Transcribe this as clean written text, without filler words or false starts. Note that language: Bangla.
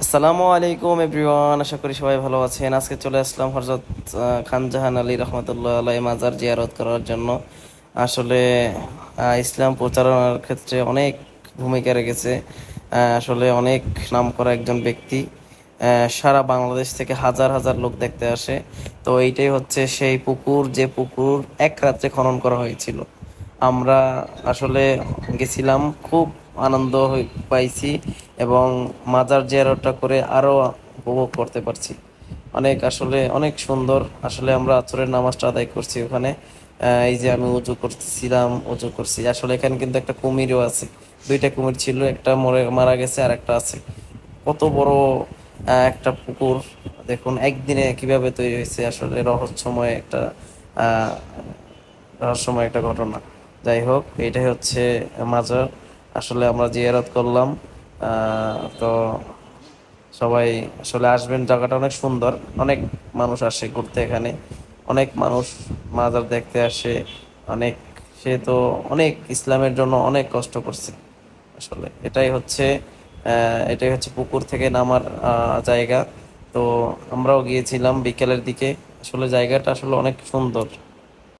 আসসালামু আলাইকুম এভরিওয়ান, আশা করি সবাই ভালো আছেন। আজকে চলে আসলাম হযরত খান জাহান আলী রহমতুল্লাহ আলাই মাজার জিয়ারত করার জন্য। আসলে ইসলাম প্রচারণার ক্ষেত্রে অনেক ভূমিকা রেখেছে। আসলে অনেক নামকরা একজন ব্যক্তি। সারা বাংলাদেশ থেকে হাজার হাজার লোক দেখতে আসে। তো এইটাই হচ্ছে সেই পুকুর, যে পুকুর এক রাত্রে খনন করা হয়েছিল। আমরা আসলে গেছিলাম, খুব আনন্দ পাইছি এবং মাজার জিয়ারতটা করে আরো উপভোগ করতে পারছি। আসলে অনেক সুন্দর। আসলে আমরা আসরের নামাজটা আদায় করছি ওখানে। এই যে আমি উজু করতেছিলাম, উজু করছি। আসলে এখানে কিন্তু একটা কুমিরও আছে, দুইটা কুমির ছিল, একটা মারা গেছে আর একটা আছে। কত বড় একটা পুকুর! দেখুন একদিনে কিভাবে তৈরি হয়েছে, আসলে আহ রহস্যময় একটা ঘটনা। যাই হোক, এটাই হচ্ছে মাজার। আসলে আমরা জিয়ারত করলাম। তো সবাই আসলে আসবেন, জায়গাটা অনেক সুন্দর। অনেক মানুষ আসে ঘুরতে এখানে, অনেক মানুষ মাজার দেখতে আসে। অনেক, সে তো অনেক ইসলামের জন্য অনেক কষ্ট করছে। আসলে এটাই হচ্ছে পুকুর থেকে নামার জায়গা। তো আমরাও গিয়েছিলাম বিকেলের দিকে। আসলে জায়গাটা আসলে অনেক সুন্দর।